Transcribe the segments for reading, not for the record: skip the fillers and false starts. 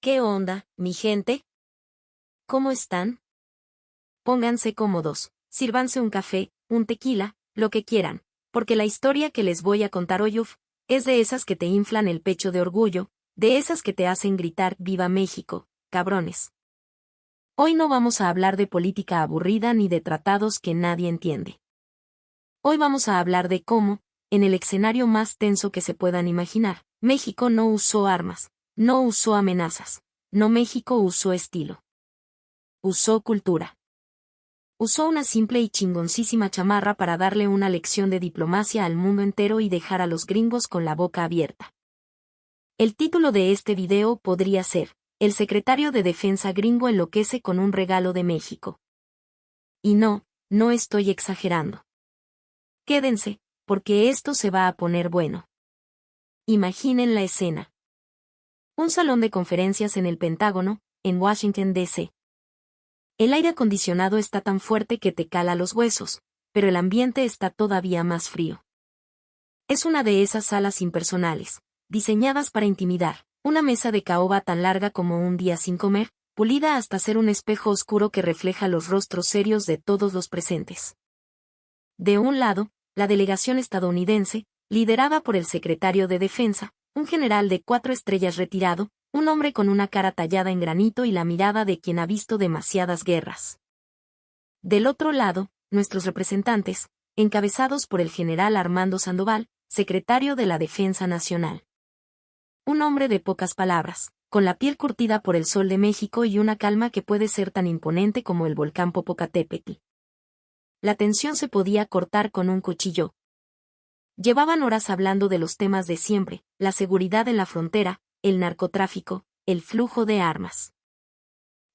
¿Qué onda, mi gente? ¿Cómo están? Pónganse cómodos, sírvanse un café, un tequila, lo que quieran, porque la historia que les voy a contar hoy es de esas que te inflan el pecho de orgullo, de esas que te hacen gritar ¡Viva México, cabrones! Hoy no vamos a hablar de política aburrida ni de tratados que nadie entiende. Hoy vamos a hablar de cómo, en el escenario más tenso que se puedan imaginar, México no usó armas, no usó amenazas, no México usó estilo. Usó cultura. Usó una simple y chingoncísima chamarra para darle una lección de diplomacia al mundo entero y dejar a los gringos con la boca abierta. El título de este video podría ser, El secretario de Defensa gringo enloquece con un regalo de México. Y no estoy exagerando. Quédense, porque esto se va a poner bueno. Imaginen la escena. Un salón de conferencias en el Pentágono, en Washington, D.C. El aire acondicionado está tan fuerte que te cala los huesos, pero el ambiente está todavía más frío. Es una de esas salas impersonales, diseñadas para intimidar, una mesa de caoba tan larga como un día sin comer, pulida hasta ser un espejo oscuro que refleja los rostros serios de todos los presentes. De un lado, la delegación estadounidense, liderada por el secretario de Defensa, un general de 4 estrellas retirado, un hombre con una cara tallada en granito y la mirada de quien ha visto demasiadas guerras. Del otro lado, nuestros representantes, encabezados por el general Armando Sandoval, secretario de la Defensa Nacional. Un hombre de pocas palabras, con la piel curtida por el sol de México y una calma que puede ser tan imponente como el volcán Popocatépetl. La tensión se podía cortar con un cuchillo. Llevaban horas hablando de los temas de siempre, la seguridad en la frontera, el narcotráfico, el flujo de armas.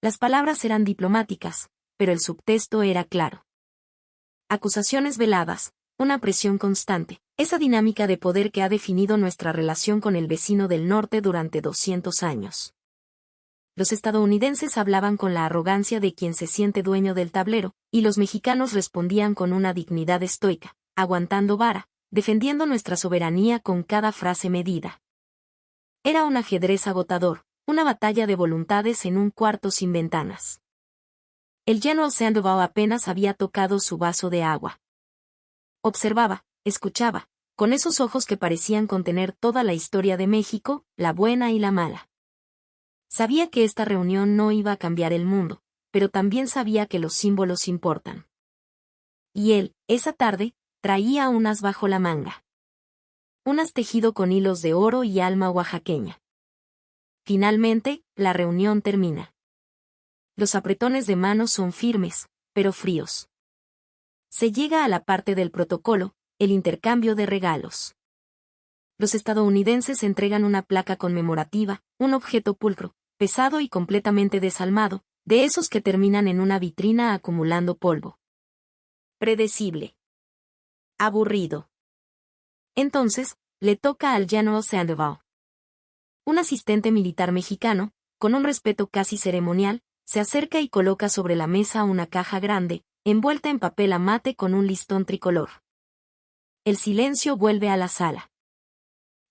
Las palabras eran diplomáticas, pero el subtexto era claro. Acusaciones veladas, una presión constante, esa dinámica de poder que ha definido nuestra relación con el vecino del norte durante 200 años. Los estadounidenses hablaban con la arrogancia de quien se siente dueño del tablero, y los mexicanos respondían con una dignidad estoica, aguantando vara, defendiendo nuestra soberanía con cada frase medida. Era un ajedrez agotador, una batalla de voluntades en un cuarto sin ventanas. El General Sandoval apenas había tocado su vaso de agua. Observaba, escuchaba, con esos ojos que parecían contener toda la historia de México, la buena y la mala. Sabía que esta reunión no iba a cambiar el mundo, pero también sabía que los símbolos importan. Y él, esa tarde, traía unas bajo la manga. Unas tejido con hilos de oro y alma oaxaqueña. Finalmente, la reunión termina. Los apretones de manos son firmes, pero fríos. Se llega a la parte del protocolo, el intercambio de regalos. Los estadounidenses entregan una placa conmemorativa, un objeto pulcro, pesado y completamente desalmado, de esos que terminan en una vitrina acumulando polvo. Predecible. Aburrido. Entonces, le toca al General Sandoval. Un asistente militar mexicano, con un respeto casi ceremonial, se acerca y coloca sobre la mesa una caja grande, envuelta en papel amate con un listón tricolor. El silencio vuelve a la sala.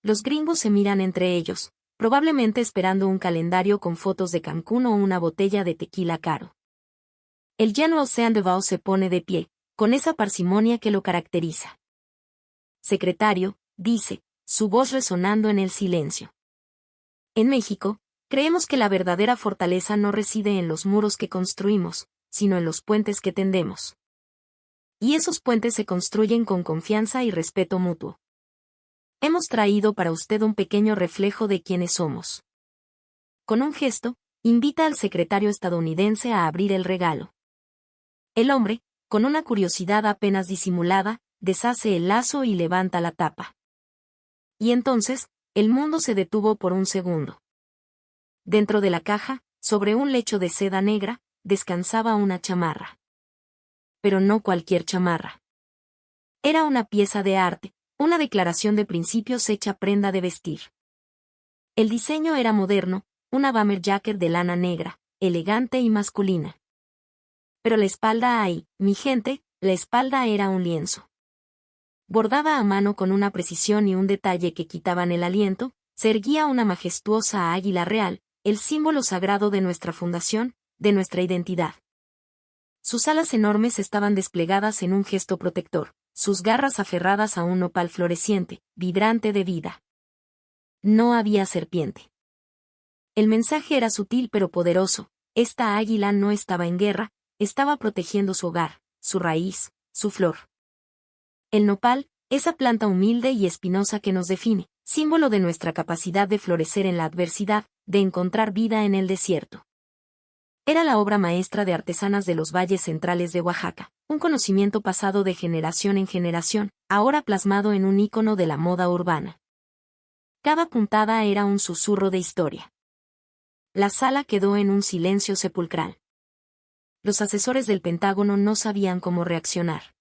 Los gringos se miran entre ellos, probablemente esperando un calendario con fotos de Cancún o una botella de tequila caro. El General Sandoval se pone de pie, con esa parsimonia que lo caracteriza. Secretario, dice, su voz resonando en el silencio. En México, creemos que la verdadera fortaleza no reside en los muros que construimos, sino en los puentes que tendemos. Y esos puentes se construyen con confianza y respeto mutuo. Hemos traído para usted un pequeño reflejo de quiénes somos. Con un gesto, invita al secretario estadounidense a abrir el regalo. El hombre, con una curiosidad apenas disimulada, deshace el lazo y levanta la tapa. Y entonces, el mundo se detuvo por un segundo. Dentro de la caja, sobre un lecho de seda negra, descansaba una chamarra. Pero no cualquier chamarra. Era una pieza de arte, una declaración de principios hecha prenda de vestir. El diseño era moderno, una bomber jacket de lana negra, elegante y masculina. Pero la espalda mi gente, la espalda era un lienzo. Bordada a mano con una precisión y un detalle que quitaban el aliento, se erguía una majestuosa águila real, el símbolo sagrado de nuestra fundación, de nuestra identidad. Sus alas enormes estaban desplegadas en un gesto protector, sus garras aferradas a un nopal floreciente, vibrante de vida. No había serpiente. El mensaje era sutil pero poderoso. Esta águila no estaba en guerra, estaba protegiendo su hogar, su raíz, su flor. El nopal, esa planta humilde y espinosa que nos define, símbolo de nuestra capacidad de florecer en la adversidad, de encontrar vida en el desierto. Era la obra maestra de artesanas de los valles centrales de Oaxaca, un conocimiento pasado de generación en generación, ahora plasmado en un ícono de la moda urbana. Cada puntada era un susurro de historia. La sala quedó en un silencio sepulcral. Los asesores del Pentágono no sabían cómo reaccionar.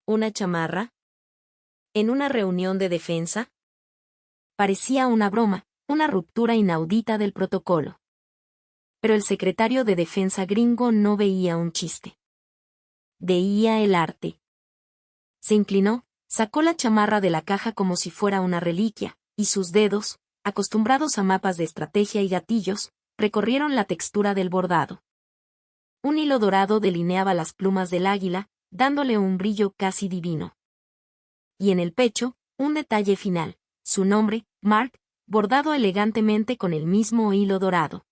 ¿Una chamarra? ¿En una reunión de defensa? Parecía una broma, una ruptura inaudita del protocolo. Pero el secretario de Defensa gringo no veía un chiste. Veía el arte. Se inclinó, sacó la chamarra de la caja como si fuera una reliquia, y sus dedos, acostumbrados a mapas de estrategia y gatillos, recorrieron la textura del bordado. Un hilo dorado delineaba las plumas del águila, dándole un brillo casi divino. Y en el pecho, un detalle final, su nombre, Mark, bordado elegantemente con el mismo hilo dorado.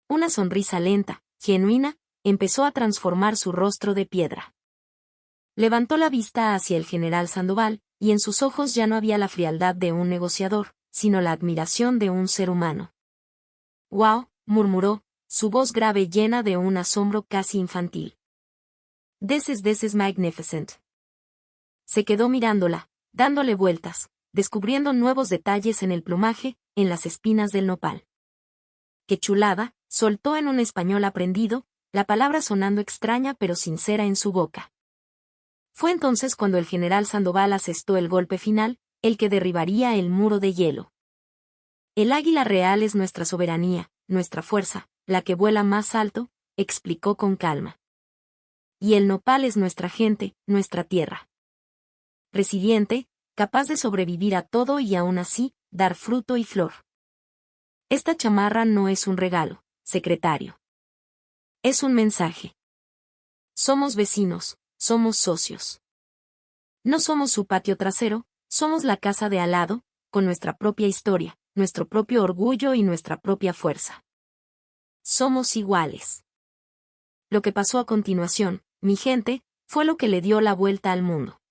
Una sonrisa lenta, genuina, empezó a transformar su rostro de piedra. Levantó la vista hacia el general Sandoval, y en sus ojos ya no había la frialdad de un negociador, sino la admiración de un ser humano. «¡Wow!», murmuró, su voz grave llena de un asombro casi infantil. «This is magnificent». Se quedó mirándola, dándole vueltas, descubriendo nuevos detalles en el plumaje, en las espinas del nopal. «¡Qué chulada!», soltó en un español aprendido, la palabra sonando extraña pero sincera en su boca. Fue entonces cuando el general Sandoval asestó el golpe final, el que derribaría el muro de hielo. «El águila real es nuestra soberanía, nuestra fuerza, la que vuela más alto», explicó con calma. «Y el nopal es nuestra gente, nuestra tierra. Resiliente, capaz de sobrevivir a todo y aún así, dar fruto y flor. Esta chamarra no es un regalo, secretario. Es un mensaje. Somos vecinos, somos socios. No somos su patio trasero, somos la casa de al lado, con nuestra propia historia, nuestro propio orgullo y nuestra propia fuerza. Somos iguales». Lo que pasó a continuación, mi gente, fue lo que le dio la vuelta al mundo.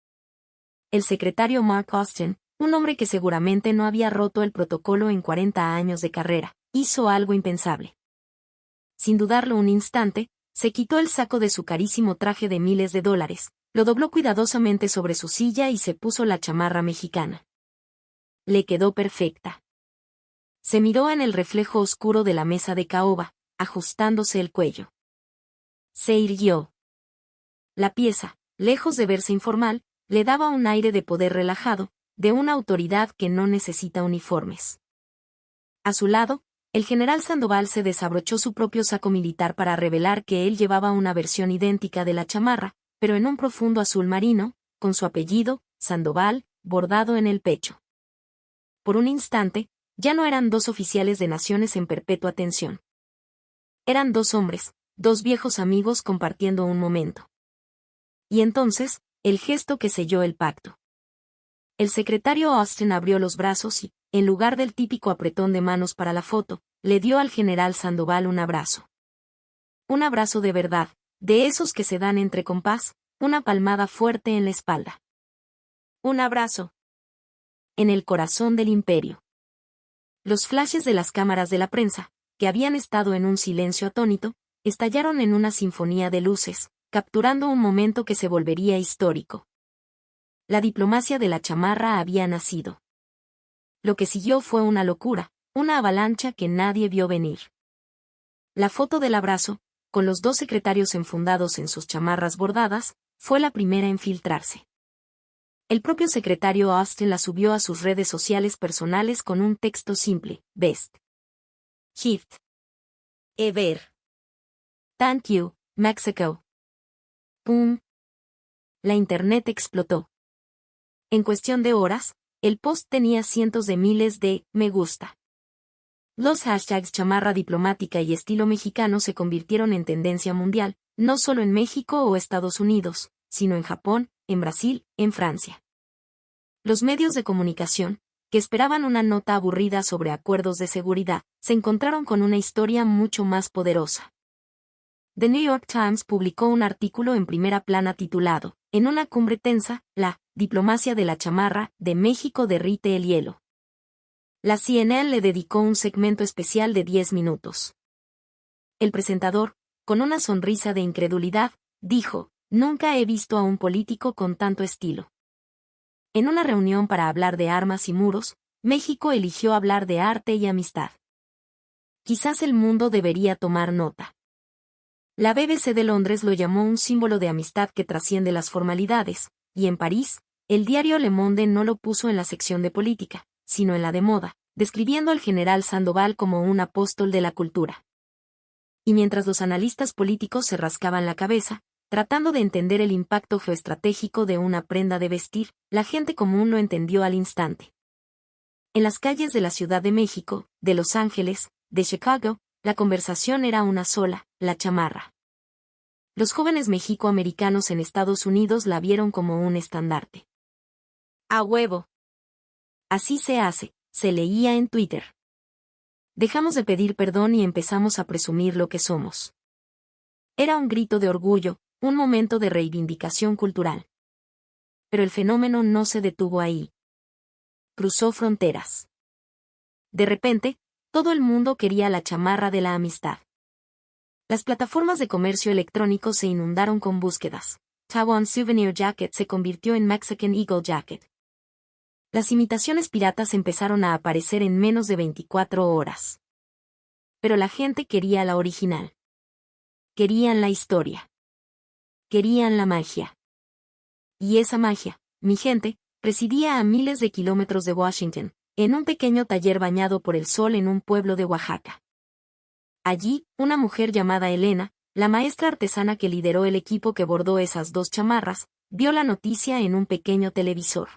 El secretario Mark Austin, un hombre que seguramente no había roto el protocolo en 40 años de carrera, hizo algo impensable. Sin dudarlo un instante, se quitó el saco de su carísimo traje de miles de dólares, lo dobló cuidadosamente sobre su silla y se puso la chamarra mexicana. Le quedó perfecta. Se miró en el reflejo oscuro de la mesa de caoba, ajustándose el cuello. Se irguió. La pieza, lejos de verse informal, le daba un aire de poder relajado, de una autoridad que no necesita uniformes. A su lado, el general Sandoval se desabrochó su propio saco militar para revelar que él llevaba una versión idéntica de la chamarra, pero en un profundo azul marino, con su apellido, Sandoval, bordado en el pecho. Por un instante, ya no eran dos oficiales de naciones en perpetua tensión. Eran dos hombres, dos viejos amigos compartiendo un momento. Y entonces, el gesto que selló el pacto. El secretario Austin abrió los brazos y, en lugar del típico apretón de manos para la foto, le dio al general Sandoval un abrazo. Un abrazo de verdad, de esos que se dan entre compás, una palmada fuerte en la espalda. Un abrazo. En el corazón del imperio. Los flashes de las cámaras de la prensa, que habían estado en un silencio atónito, estallaron en una sinfonía de luces, capturando un momento que se volvería histórico. La diplomacia de la chamarra había nacido. Lo que siguió fue una locura, una avalancha que nadie vio venir. La foto del abrazo, con los dos secretarios enfundados en sus chamarras bordadas, fue la primera en filtrarse. El propio secretario Austin la subió a sus redes sociales personales con un texto simple: Best gift ever. Thank you, Mexico. ¡Pum! La internet explotó. En cuestión de horas, el post tenía cientos de miles de me gusta. Los hashtags chamarra diplomática y estilo mexicano se convirtieron en tendencia mundial, no solo en México o Estados Unidos, sino en Japón, en Brasil, en Francia. Los medios de comunicación, que esperaban una nota aburrida sobre acuerdos de seguridad, se encontraron con una historia mucho más poderosa. The New York Times publicó un artículo en primera plana titulado, En una cumbre tensa, la diplomacia de la chamarra de México derrite el hielo. La CNN le dedicó un segmento especial de 10 minutos. El presentador, con una sonrisa de incredulidad, dijo, nunca he visto a un político con tanto estilo. En una reunión para hablar de armas y muros, México eligió hablar de arte y amistad. Quizás el mundo debería tomar nota. La BBC de Londres lo llamó un símbolo de amistad que trasciende las formalidades, y en París, el diario Le Monde no lo puso en la sección de política, sino en la de moda, describiendo al general Sandoval como un apóstol de la cultura. Y mientras los analistas políticos se rascaban la cabeza, tratando de entender el impacto geoestratégico de una prenda de vestir, la gente común lo entendió al instante. En las calles de la Ciudad de México, de Los Ángeles, de Chicago, la conversación era una sola, la chamarra. Los jóvenes mexicoamericanos en Estados Unidos la vieron como un estandarte. ¡A huevo! Así se hace, se leía en Twitter. Dejamos de pedir perdón y empezamos a presumir lo que somos. Era un grito de orgullo, un momento de reivindicación cultural. Pero el fenómeno no se detuvo ahí. Cruzó fronteras. De repente, todo el mundo quería la chamarra de la amistad. Las plataformas de comercio electrónico se inundaron con búsquedas. Taiwan Souvenir Jacket se convirtió en Mexican Eagle Jacket. Las imitaciones piratas empezaron a aparecer en menos de 24 horas. Pero la gente quería la original. Querían la historia. Querían la magia. Y esa magia, mi gente, residía a miles de kilómetros de Washington, en un pequeño taller bañado por el sol en un pueblo de Oaxaca. Allí, una mujer llamada Elena, la maestra artesana que lideró el equipo que bordó esas dos chamarras, vio la noticia en un pequeño televisor.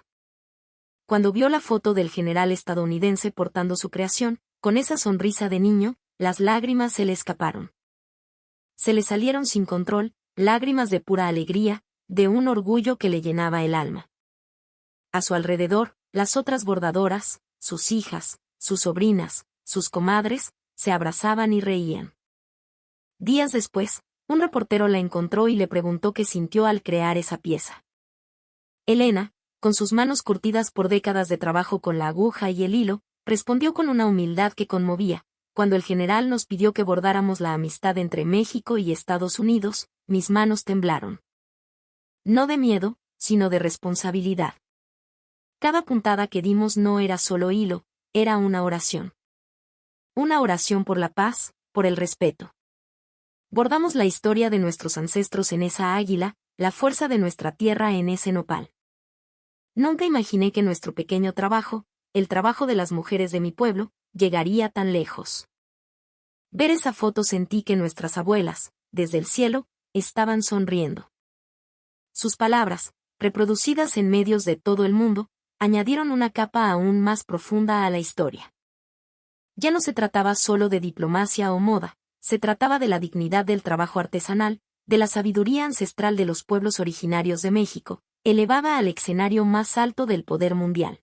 Cuando vio la foto del general estadounidense portando su creación, con esa sonrisa de niño, las lágrimas se le escaparon. Se le salieron sin control, lágrimas de pura alegría, de un orgullo que le llenaba el alma. A su alrededor, las otras bordadoras, sus hijas, sus sobrinas, sus comadres, se abrazaban y reían. Días después, un reportero la encontró y le preguntó qué sintió al crear esa pieza. Elena, con sus manos curtidas por décadas de trabajo con la aguja y el hilo, respondió con una humildad que conmovía. Cuando el general nos pidió que bordáramos la amistad entre México y Estados Unidos, mis manos temblaron. No de miedo, sino de responsabilidad. Cada puntada que dimos no era solo hilo, era una oración. Una oración por la paz, por el respeto. Bordamos la historia de nuestros ancestros en esa águila, la fuerza de nuestra tierra en ese nopal. Nunca imaginé que nuestro pequeño trabajo, el trabajo de las mujeres de mi pueblo, llegaría tan lejos. Ver esa foto sentí que nuestras abuelas, desde el cielo, estaban sonriendo. Sus palabras, reproducidas en medios de todo el mundo, añadieron una capa aún más profunda a la historia. Ya no se trataba solo de diplomacia o moda, se trataba de la dignidad del trabajo artesanal, de la sabiduría ancestral de los pueblos originarios de México, elevada al escenario más alto del poder mundial.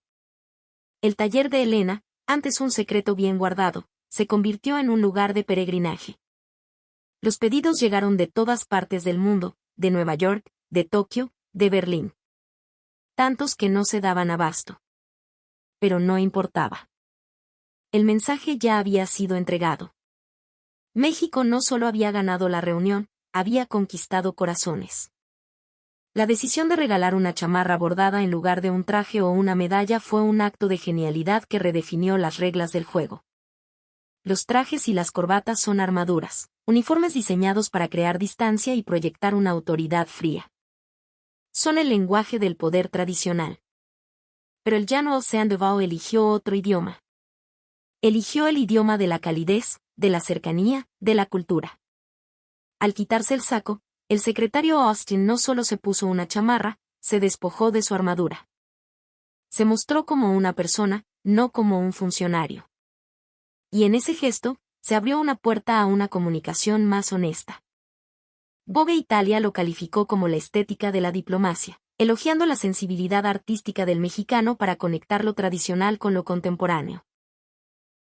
El taller de Elena, antes un secreto bien guardado, se convirtió en un lugar de peregrinaje. Los pedidos llegaron de todas partes del mundo, de Nueva York, de Tokio, de Berlín. Tantos que no se daban abasto. Pero no importaba. El mensaje ya había sido entregado. México no solo había ganado la reunión, había conquistado corazones. La decisión de regalar una chamarra bordada en lugar de un traje o una medalla fue un acto de genialidad que redefinió las reglas del juego. Los trajes y las corbatas son armaduras, uniformes diseñados para crear distancia y proyectar una autoridad fría. Son el lenguaje del poder tradicional. Pero el llano Sandoval eligió otro idioma. Eligió el idioma de la calidez, de la cercanía, de la cultura. Al quitarse el saco, el secretario Austin no solo se puso una chamarra, se despojó de su armadura. Se mostró como una persona, no como un funcionario. Y en ese gesto, se abrió una puerta a una comunicación más honesta. Vogue Italia lo calificó como la estética de la diplomacia, elogiando la sensibilidad artística del mexicano para conectar lo tradicional con lo contemporáneo.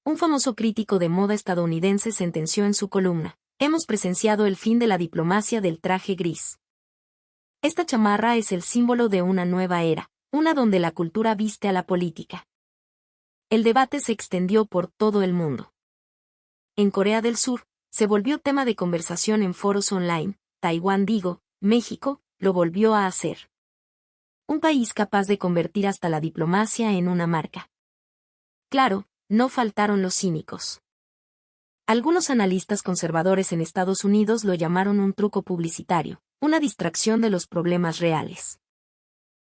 Un famoso crítico de moda estadounidense sentenció en su columna: hemos presenciado el fin de la diplomacia del traje gris. Esta chamarra es el símbolo de una nueva era, una donde la cultura viste a la política. El debate se extendió por todo el mundo. En Corea del Sur, se volvió tema de conversación en foros online. Taiwán, México, lo volvió a hacer. Un país capaz de convertir hasta la diplomacia en una marca. Claro, no faltaron los cínicos. Algunos analistas conservadores en Estados Unidos lo llamaron un truco publicitario, una distracción de los problemas reales.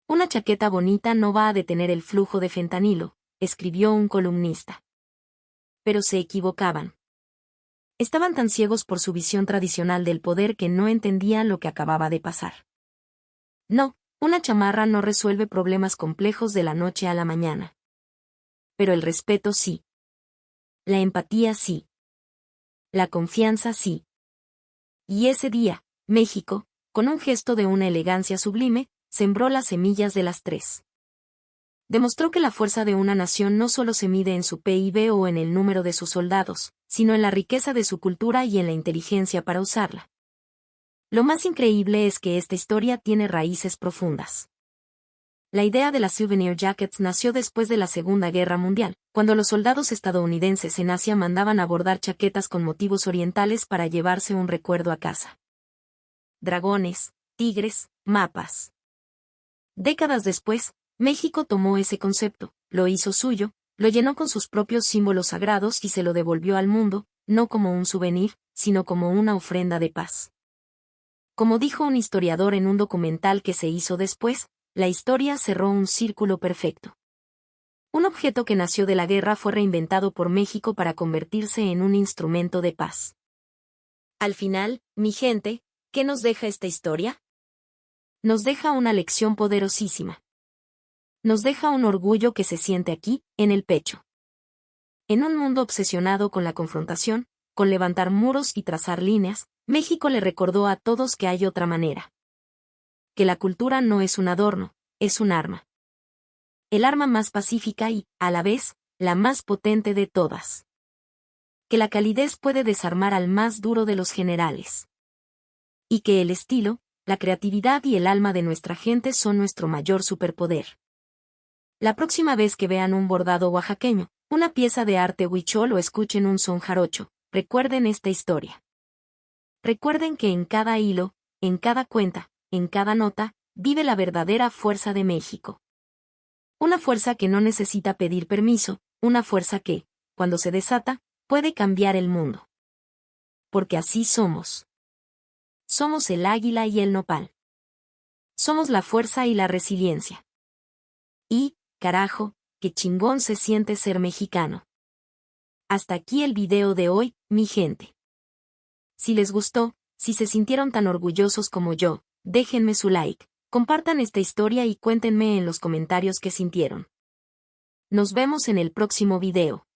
Una chaqueta bonita no va a detener el flujo de fentanilo, escribió un columnista. Pero se equivocaban. Estaban tan ciegos por su visión tradicional del poder que no entendían lo que acababa de pasar. No, una chamarra no resuelve problemas complejos de la noche a la mañana. Pero el respeto sí. La empatía sí. La confianza sí. Y ese día, México, con un gesto de una elegancia sublime, sembró las semillas de las tres. Demostró que la fuerza de una nación no solo se mide en su PIB o en el número de sus soldados, sino en la riqueza de su cultura y en la inteligencia para usarla. Lo más increíble es que esta historia tiene raíces profundas. La idea de las souvenir jackets nació después de la Segunda Guerra Mundial, cuando los soldados estadounidenses en Asia mandaban a bordar chaquetas con motivos orientales para llevarse un recuerdo a casa. Dragones, tigres, mapas. Décadas después, México tomó ese concepto, lo hizo suyo, lo llenó con sus propios símbolos sagrados y se lo devolvió al mundo, no como un souvenir, sino como una ofrenda de paz. Como dijo un historiador en un documental que se hizo después, la historia cerró un círculo perfecto. Un objeto que nació de la guerra fue reinventado por México para convertirse en un instrumento de paz. Al final, mi gente, ¿qué nos deja esta historia? Nos deja una lección poderosísima. Nos deja un orgullo que se siente aquí, en el pecho. En un mundo obsesionado con la confrontación, con levantar muros y trazar líneas, México le recordó a todos que hay otra manera. Que la cultura no es un adorno, es un arma. El arma más pacífica y, a la vez, la más potente de todas. Que la calidez puede desarmar al más duro de los generales. Y que el estilo, la creatividad y el alma de nuestra gente son nuestro mayor superpoder. La próxima vez que vean un bordado oaxaqueño, una pieza de arte huichol o escuchen un son jarocho, recuerden esta historia. Recuerden que en cada hilo, en cada cuenta, en cada nota, vive la verdadera fuerza de México. Una fuerza que no necesita pedir permiso, una fuerza que, cuando se desata, puede cambiar el mundo. Porque así somos. Somos el águila y el nopal. Somos la fuerza y la resiliencia. Y, carajo, qué chingón se siente ser mexicano. Hasta aquí el video de hoy, mi gente. Si les gustó, si se sintieron tan orgullosos como yo, déjenme su like, compartan esta historia y cuéntenme en los comentarios qué sintieron. Nos vemos en el próximo video.